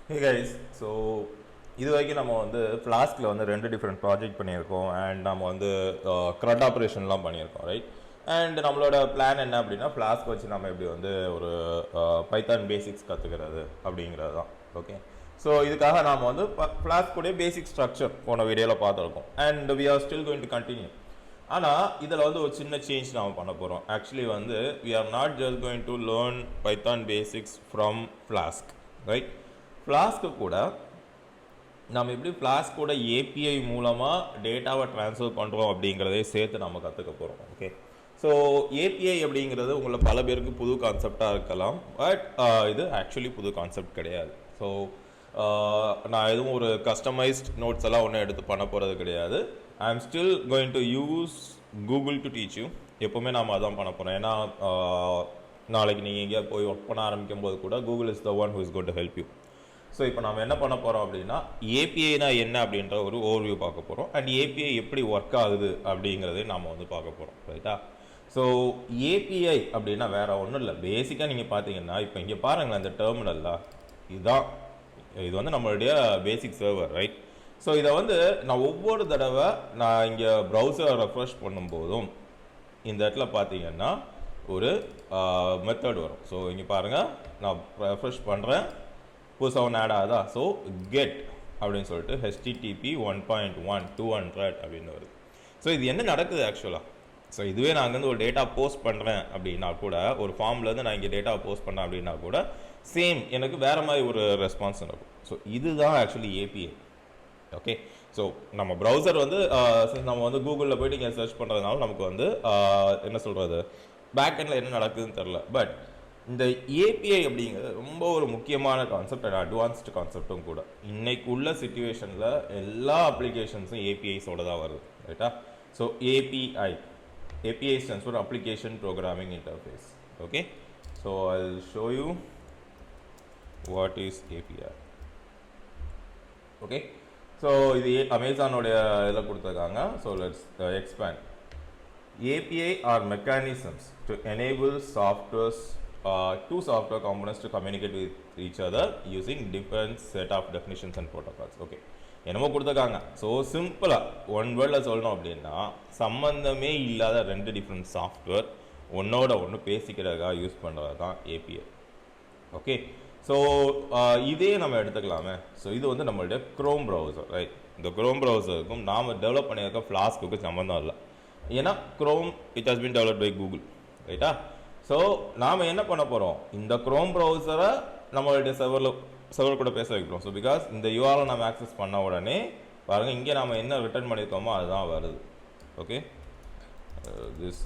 Hey guys, so இது வரைக்கும் நம்ம வந்து ஃப்ளாஸ்கில் வந்து 2 டிஃப்ரெண்ட் ப்ராஜெக்ட் பண்ணியிருக்கோம் அண்ட் நம்ம வந்து க்ரட் ஆப்ரேஷன்லாம் பண்ணியிருக்கோம் ரைட். அண்ட் நம்மளோட பிளான் என்ன அப்படின்னா ஃப்ளாஸ்க் வச்சு நம்ம எப்படி வந்து ஒரு பைத்தான் பேசிக்ஸ் கற்றுக்கிறது அப்படிங்கிறது தான். ஓகே, ஸோ இதுக்காக நாம் வந்து ஃப்ளாஸ்குடைய பேசிக் ஸ்ட்ரக்சர் போன வீடியோவில் பார்த்துருக்கோம் and we are still going to continue. ஆனால் இதில் வந்து ஒரு சின்ன சேஞ்ச் நாம் பண்ண போகிறோம். ஆக்சுவலி வந்து we are not just going to learn Python basics from Flask right. ஃப்ளாஸ்க்கு கூட நம்ம எப்படி ஃப்ளாஸ்க் கூட ஏபிஐ மூலமாக டேட்டாவை ட்ரான்ஸ்ஃபர் பண்ணுறோம் அப்படிங்கிறதே சேர்த்து நம்ம கற்றுக்க போகிறோம். ஓகே, ஸோ ஏபிஐ அப்படிங்கிறது உங்களை பல பேருக்கு புது கான்செப்டாக இருக்கலாம், பட் இது ஆக்சுவலி புது கான்செப்ட் கிடையாது. ஸோ நான் எதுவும் ஒரு கஸ்டமைஸ்ட் நோட்ஸ் எல்லாம் ஒன்றும் எடுத்து பண்ண போகிறது கிடையாது. I am still going to use Google to teach you. எப்போவுமே நாம் அதான் பண்ண போகிறோம். ஏன்னா நாளைக்கு நீங்கள் எங்கேயா போய் ஒர்க் பண்ண ஆரம்பிக்கும் போது கூட Google is the one who is going to help you. So இப்போ நம்ம என்ன பண்ண போகிறோம் அப்படின்னா ஏபிஐனா என்ன அப்படின்ற ஒரு ஓவர்வியூ பார்க்க போகிறோம் அண்ட் ஏபிஐ எப்படி ஒர்க் ஆகுது அப்படிங்கிறதையும் நம்ம வந்து பார்க்க போகிறோம் ரைட்டா. ஸோ ஏபிஐ அப்படின்னா வேறு ஒன்றும் இல்லை. பேசிக்காக நீங்கள் பார்த்தீங்கன்னா இப்போ இங்கே பாருங்களேன், இந்த டெர்மினலில் இதுதான், இது வந்து நம்மளுடைய பேசிக் சர்வர் ரைட். ஸோ இதை வந்து நான் ஒவ்வொரு தடவை நான் இங்கே ப்ரௌசரை ரெஃப்ரெஷ் பண்ணும்போதும் இந்த இடத்துல பார்த்தீங்கன்னா ஒரு மெத்தட் வரும். ஸோ இங்கே பாருங்கள், நான் ரெஃப்ரெஷ் பண்ணுறேன், புதுசாக ஒன்று ஆட் ஆகுதா. ஸோ கெட் அப்படின்னு சொல்லிட்டு HTTP 1.1 200 அப்படின்னு வருது. ஸோ இது என்ன நடக்குது ஆக்சுவலாக? ஸோ இதுவே நான் அங்கேருந்து ஒரு டேட்டா போஸ்ட் பண்ணுறேன் அப்படின்னா கூட, ஒரு ஃபார்ம்லேருந்து நான் இங்கே டேட்டா போஸ்ட் பண்ணேன் அப்படின்னா கூட சேம் எனக்கு வேறு மாதிரி ஒரு ரெஸ்பான்ஸ் நடக்கும். ஸோ இதுதான் ஆக்சுவலி ஏபிஐ. ஓகே, ஸோ நம்ம ப்ரௌசர் வந்து நம்ம வந்து கூகுளில் போய்ட்டு இங்கே சர்ச் பண்ணுறதுனால நமக்கு வந்து என்ன சொல்கிறது, பேக் எண்டில் என்ன நடக்குதுன்னு தெரில. பட் இந்த ஏபிஐ அப்படிங்கிறது ரொம்ப ஒரு முக்கியமான கான்செப்ட் அண்ட் அட்வான்ஸ்டு கான்செப்டும் கூட. இன்னைக்கு உள்ள சிச்சுவேஷனில் எல்லா அப்ளிகேஷன்ஸும் ஏபிஐஸோட தான் வருது ரைட்டா. So API stands for application programming interface. Okay, so I will show you what is API. Okay, so இது அமேசானோடைய இதில் கொடுத்துருக்காங்க. So let's expand. API are mechanisms to enable two software components to communicate with each other using different set of definitions and protocols. Okay, என்னமோ கொடுத்துருக்காங்க. So சிம்பிளாக one வேர்டில் சொல்லணும் அப்படின்னா சம்மந்தமே இல்லாத 2 டிஃப்ரெண்ட் சாஃப்ட்வேர் ஒன்னோட ஒன்று பேசிக்கிறதுக்காக யூஸ் பண்ணுறது தான் ஏபிஐ. ஓகே, ஸோ இதே நம்ம எடுத்துக்கலாமே. ஸோ இது வந்து நம்மளுடைய க்ரோம் ப்ரௌசர் ரைட். இந்த க்ரோம் ப்ரௌசருக்கும் நாம் டெவலப் பண்ணியிருக்க ஃப்ளாஸ்க்கு சம்மந்தம் இல்லை. ஏன்னா Chrome it has been developed by Google ரைட்டா. ஸோ நாம் என்ன பண்ண போகிறோம், இந்த க்ரோம் ப்ரௌசரை நம்மளுடைய சர்வர் கூட பேச வைக்கிறோம். ஸோ பிகாஸ் இந்த யூஆர்எல் நம்ம ஆக்சஸ் பண்ண உடனே பாருங்கள், இங்கே நாம் என்ன ரிட்டர்ன் பண்ணியிருக்கோமோ அதுதான் வருது. Okay, this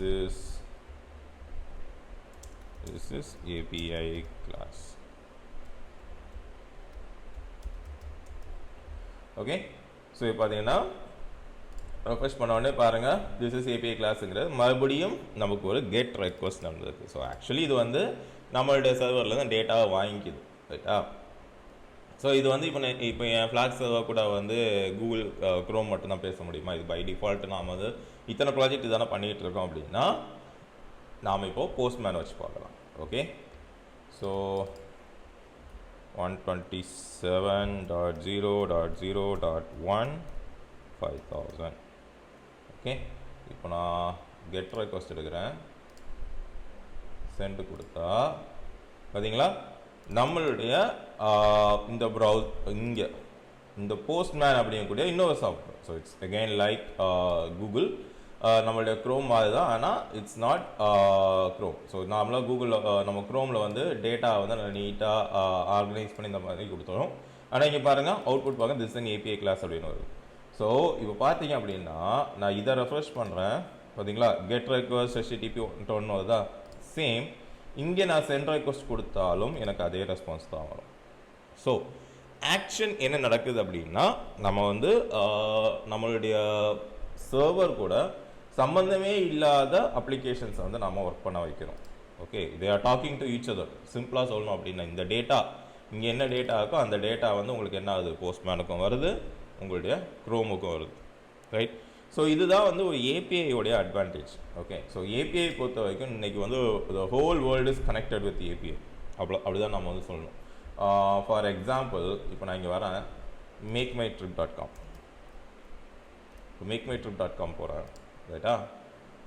is API class. Okay, so இப்போ பார்த்தீங்கன்னா ரெஃப்ரெஷ் பண்ண உடனே பாருங்கள், திஸ் இஸ் ஏபிஐ கிளாஸுங்கிறது மறுபடியும் நமக்கு ஒரு கெட் ரெக்வஸ்ட் நடந்திருக்கு. ஸோ ஆக்சுவலி இது வந்து நம்மளுடைய சர்வரில் தான் டேட்டாவை வாங்கிக்குது ரைட்டா. ஸோ இது வந்து இப்போ என் ஃப்ளாக் சர்வர் கூட வந்து கூகுள் க்ரோம் மட்டும்தான் பேச முடியுமா? இது பை டிஃபால்ட் நாம் வந்து இத்தனை ப்ராஜெக்ட் இதானே பண்ணிகிட்டு இருக்கோம் அப்படின்னா நாம் இப்போது போஸ்ட்மேன் வச்சு பார்க்கலாம். Okay, so 127.0.0.1 5000. ஓகே, இப்போ நான் கெட் ரெக்வஸ்ட் எடுக்கிறேன், சென்ட் கொடுத்தா பார்த்தீங்களா நம்மளுடைய இந்த இங்கே இந்த போஸ்ட்மேன் அப்படிங்கக்கூடிய இன்னொரு software. So it's again like Google, நம்மளுடைய க்ரோம் மாதிரி தான், ஆனால் இட்ஸ் நாட் க்ரோம். ஸோ நார்மலாக கூகுளில் நம்ம க்ரோமில் வந்து டேட்டா வந்து நீட்டாக ஆர்கனைஸ் பண்ணி இந்த மாதிரி கொடுத்துரும். ஆனால் இங்கே பாருங்கள் அவுட்புட் பார்க்க திஸ் இன் ஏபிஐ கிளாஸ் அப்படின்னு வருது. ஸோ இப்போ பார்த்தீங்க அப்படின்னா நான் இதை ரெஃப்ரெஷ் பண்ணுறேன் பார்த்தீங்களா, கெட் ரெக்வஸ்ட் HTTP 1 வருதா. சேம் இங்கே நான் சென்ட் ரெக்வஸ்ட் கொடுத்தாலும் எனக்கு அதே ரெஸ்பான்ஸ் தான் வரும். ஸோ ஆக்ஷன் என்ன நடக்குது அப்படின்னா நம்ம வந்து நம்மளுடைய சர்வர் கூட சம்மந்தமே இல்லாத அப்ளிகேஷன்ஸை வந்து நம்ம ஒர்க் பண்ண வைக்கிறோம். Okay, they are talking to each other. சிம்பிளாக சொல்லணும் அப்படின்னா இந்த டேட்டா இங்கே என்ன டேட்டா இருக்கோ அந்த டேட்டா வந்து உங்களுக்கு என்ன ஆகுது, போஸ்ட்மேனுக்கும் வருது, உங்களுடைய க்ரோமுக்கும் வருது ரைட். ஸோ இதுதான் வந்து ஒரு ஏபிஐயோடைய அட்வான்டேஜ். ஓகே, ஸோ ஏபிஐ பொறுத்த வரைக்கும் இன்றைக்கி வந்து the whole world is connected with API. அப்படிதான் நம்ம வந்து சொல்லணும். ஃபார் எக்ஸாம்பிள் இப்போ நான் இங்கே வரேன் மேக்மைட்ரிப்.com மேக்மைட்ரிப்.com போகிறேன் ரைட்டா.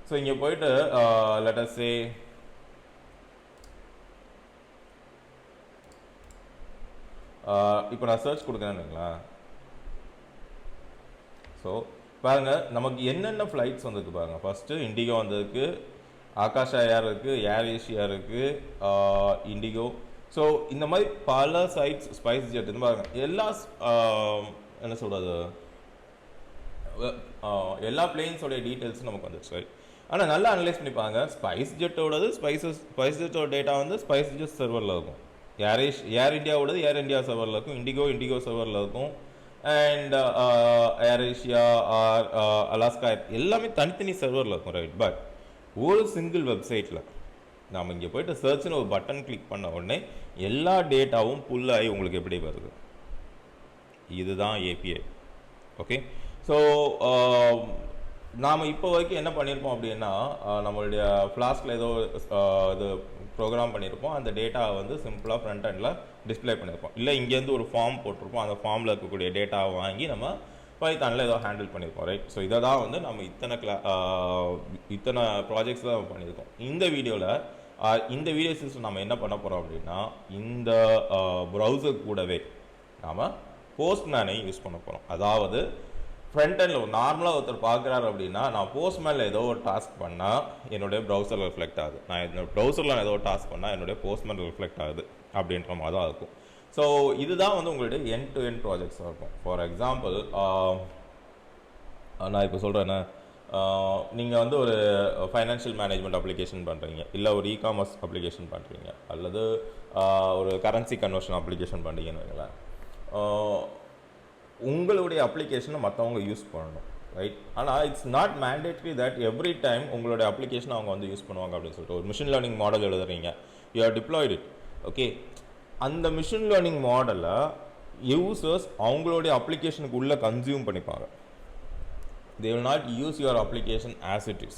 ஸோ இங்கே போயிட்டு லெட் அஸ் சே இப்போ நான் சர்ச் கொடுக்குறேன்னுங்களா. ஸோ பாருங்கள் நமக்கு என்னென்ன ஃப்ளைட்ஸ் வந்திருக்கு பாருங்கள். ஃபஸ்ட்டு இண்டிகோ வந்ததுக்கு, ஆகாஷ் ஏர் இருக்குது, ஏர் ஏஷியா இருக்குது, இண்டிகோ. ஸோ இந்த மாதிரி பல சைட்ஸ், ஸ்பைஸ் ஜெட் இந்த பாருங்கள் எல்லா என்ன சொல்கிறது எல்லா பிளேன்ஸோடைய டீட்டெயில்ஸும் நமக்கு வந்துச்சு ரைட். ஆனால் நல்லா அனலைஸ் பண்ணிப்பாங்க. ஸ்பைஸ் ஜெட்டோடது ஸ்பைஸ் ஜெட்டோட டேட்டா வந்து ஸ்பைஸ் ஜெட் சர்வரில் இருக்கும். ஏர் இந்தியாவோடது ஏர் இந்தியா சர்வரில் இருக்கும். இண்டிகோ சர்வரில் இருக்கும். And Air Asia or Alaska எல்லாமே தனித்தனி சர்வரில் இருக்கும் ரைட். பட் ஒரு சிங்கிள் வெப்சைட்டில் நாம் இங்கே போய்ட்டு சர்ச்னு ஒரு பட்டன் கிளிக் பண்ண உடனே எல்லா டேட்டாவும் புல்லாகி உங்களுக்கு எப்படி வருது. இதுதான் ஏபிஐ. ஓகே. ஸோ நாம் இப்போ வரைக்கும் என்ன பண்ணியிருப்போம் அப்படின்னா நம்மளுடைய ஃப்ளாஸ்கில் ஏதோ இது ப்ரோக்ராம் பண்ணியிருப்போம். அந்த டேட்டாவை வந்து சிம்பிளாக ஃப்ரண்ட் எண்டில் டிஸ்பிளே பண்ணியிருப்போம். இல்லை இங்கேருந்து ஒரு ஃபார்ம் போட்டிருப்போம். அந்த ஃபார்மில் இருக்கக்கூடிய டேட்டாவை வாங்கி நம்ம பைத்தானில் ஏதோ ஹேண்டில் பண்ணியிருப்போம் ரைட். ஸோ இதை தான் வந்து நம்ம இத்தனை ப்ராஜெக்ட்ஸ் தான் பண்ணியிருக்கோம். இந்த வீடியோ சிஸ்டம் நம்ம என்ன பண்ண போகிறோம் அப்படின்னா இந்த ப்ரௌசர் கூடவே நாம் போஸ்ட்மேனை யூஸ் பண்ண போகிறோம். அதாவது ஃப்ரண்ட் எண்டில் நார்மலாக ஒருத்தர் பார்க்குறாரு அப்படின்னா நான் போஸ்ட்மேனில் ஏதோ ஒரு டாஸ்க் பண்ணால் என்னுடைய ப்ரௌசரில் ரிஃப்ளெக்ட் ஆகுது. நான் என்னோட ப்ரௌசரில் ஏதோ ஒரு டாஸ்க் பண்ணால் என்னுடைய போஸ்ட்மேனில் ரிஃப்ளெக்ட் ஆகுது அப்படின்ற மாதிரி தான் இருக்கும். ஸோ இதுதான் வந்து உங்களுடைய எண்ட் டு எண்ட் ப்ராஜெக்ட்ஸாக இருக்கும். ஃபார் எக்ஸாம்பிள் நான் இப்போ சொல்கிறேன்னா நீங்கள் வந்து ஒரு ஃபைனான்ஷியல் மேனேஜ்மெண்ட் அப்ளிகேஷன் பண்ணுறீங்க, இல்லை ஒரு இகாமர்ஸ் அப்ளிகேஷன் பண்ணுறீங்க, அல்லது ஒரு கரன்சி கன்வர்ஷன் அப்ளிகேஷன் பண்ணுறீங்கன்னு வைங்களேன். உங்களுடைய அப்ளிகேஷனை மற்றவங்க யூஸ் பண்ணணும் ரைட். ஆனால் it's not mandatory that every time உங்களுடைய அப்ளிகேஷனை அவங்க வந்து யூஸ் பண்ணுவாங்க அப்படின்னு சொல்லிட்டு ஒரு மிஷின் லேர்னிங் மாடல் எழுதுறீங்க, you are diploid it. Okay. அந்த மிஷின் லேர்னிங் மாடலை யூசர்ஸ் அவங்களுடைய அப்ளிகேஷனுக்கு உள்ளே கன்சியூம் பண்ணிப்பாங்க. they will not use your application as it is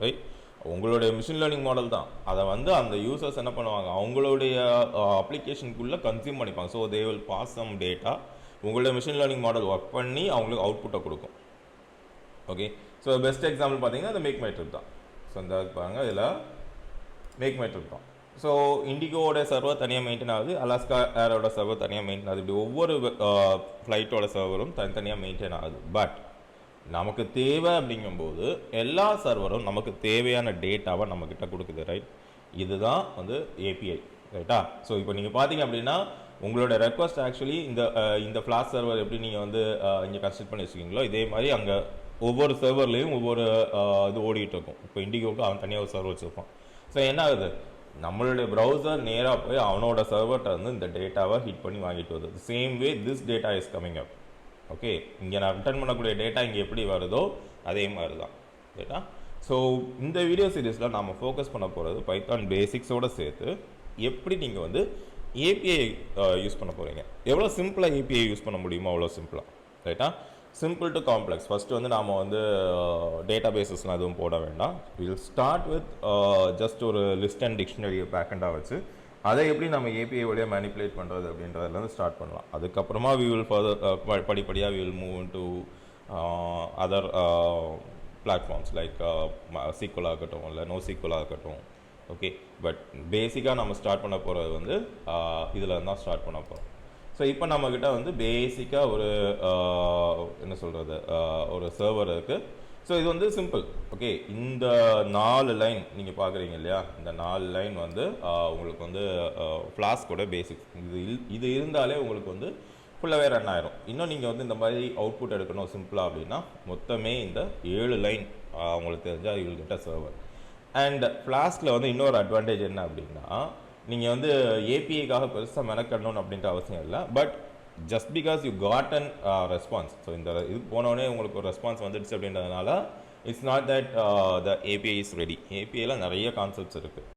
right. உங்களுடைய மிஷின் லேர்னிங் மாடல் தான் அதை வந்து அந்த யூசர்ஸ் என்ன பண்ணுவாங்க அவங்களுடைய அப்ளிகேஷனுக்குள்ளே கன்சியூம் பண்ணிப்பாங்க. So they will pass some data. உங்களுடைய மிஷின் லேர்னிங் மாடல் ஒர்க் பண்ணி அவங்களுக்கு அவுட்புட்டை கொடுக்கும். ஓகே. ஸோ பெஸ்ட் எக்ஸாம்பிள் பார்த்தீங்கன்னா அந்த மேக்மைட்ரிப் தான். ஸோ இந்த பாருங்கள் இதில் மேக்மைட்ரிப் தான். ஸோ இண்டிகோட சர்வர் தனியாக மெயின்டைன் ஆகுது, அலாஸ்கா ஏரோட சர்வர் தனியாக மெயின்டைன் ஆகுது. இப்படி ஒவ்வொரு ஃப்ளைட்டோட சர்வரும் தனித்தனியாக மெயின்டைன் ஆகுது. பட் நமக்கு தேவை அப்படிங்கும்போது எல்லா சர்வரும் நமக்கு தேவையான டேட்டாவை நம்மக்கிட்ட கொடுக்குது ரைட். இதுதான் வந்து ஏபிஐ ரைட்டா. ஸோ இப்போ நீங்கள் பார்த்தீங்க அப்படின்னா உங்களோட ரெக்வஸ்ட் ஆக்சுவலி இந்த ஃப்ளாஷ் சர்வர் எப்படி நீங்கள் வந்து இங்கே கன்ஸ்ட்ரக்ட் பண்ணி வச்சுக்கிங்களோ இதே மாதிரி அங்கே ஒவ்வொரு சர்வர்லேயும் ஒவ்வொரு இது ஓடிட்டு இருக்கும். இப்போ இண்டிகோவுக்கு அவன் தனியாக ஒரு சர்வர் வச்சுருப்பான். ஸோ என்ன ஆகுது நம்மளுடைய ப்ரௌசர் நேராக போய் அவனோட சர்வர்கிட்ட வந்து இந்த டேட்டாவை ஹிட் பண்ணி வாங்கிட்டு வருது. Same way this data is coming up. Okay. இங்கே நான் ரிட்டர்ன் பண்ணக்கூடிய டேட்டா இங்கே எப்படி வருதோ அதே மாதிரி தான் டேட்டா. ஸோ இந்த வீடியோ சீரீஸில் நாம் ஃபோக்கஸ் பண்ண போகிறது பைத்தான் பேசிக்ஸோடு சேர்த்து எப்படி நீங்கள் வந்து ஏபிஐ யூஸ் பண்ண போகிறீங்க, எவ்வளோ சிம்பிளாக ஏபிஐ யூஸ் பண்ண முடியுமோ அவ்வளோ சிம்பிளாக ரைட்டா. Simple to complex. ஃபஸ்ட்டு வந்து நாம் வந்து டேட்டா பேஸஸ்லாம் எதுவும் போட வேண்டாம். வில் ஸ்டார்ட் வித் ஜஸ்ட் ஒரு லிஸ்ட் அண்ட் டிக்ஷனரியை பேக்கெண்டாக வச்சு அதை எப்படி நம்ம ஏபிஐ வழியாக மேனிப்புலேட் பண்ணுறது அப்படின்றதுலேருந்து ஸ்டார்ட் பண்ணலாம். அதுக்கப்புறமா வி வில் ஃபர்தர் படிப்படியாக we will move to other platforms like SQL ஆகட்டும் இல்லை நோ சீக்வல் ஆகட்டும். ஓகே. பட் பேசிக்காக நம்ம ஸ்டார்ட் பண்ண போகிறது வந்து இதில் தான் ஸ்டார்ட் பண்ண போகிறோம். ஸோ இப்போ நம்மக்கிட்ட வந்து பேசிக்காக ஒரு என்ன சொல்கிறது ஒரு சர்வர் இருக்குது. ஸோ இது வந்து சிம்பிள். ஓகே. இந்த 4 லைன் நீங்கள் பார்க்குறீங்க இல்லையா, இந்த 4 லைன் வந்து உங்களுக்கு வந்து ஃப்ளாஸ்கோட பேசிக்ஸ். இது இருந்தாலே உங்களுக்கு வந்து ஃபுல்லாகவே ரன் ஆயிரும். இன்னும் நீங்கள் வந்து இந்த மாதிரி அவுட்புட் எடுக்கணும் சிம்பிளாக அப்படின்னா மொத்தமே இந்த 7 லைன் உங்களுக்கு தெரிஞ்சால் you will get a server. And ஃப்ளாஸ்கில் வந்து இன்னொரு அட்வான்டேஜ் என்ன அப்படின்னா நீங்கள் வந்து ஏபிஐக்காக பெருசாக மெனக்கடணும் அப்படின்ற அவசியம் இல்லை. But just because you got an response. So இந்த இதுக்கு போனோடனே உங்களுக்கு ஒரு ரெஸ்பான்ஸ் வந்துடுச்சு அப்படின்றதுனால it's not that the API is ready. ஏபிஐயில் நிறைய கான்செப்ட்ஸ் இருக்குது.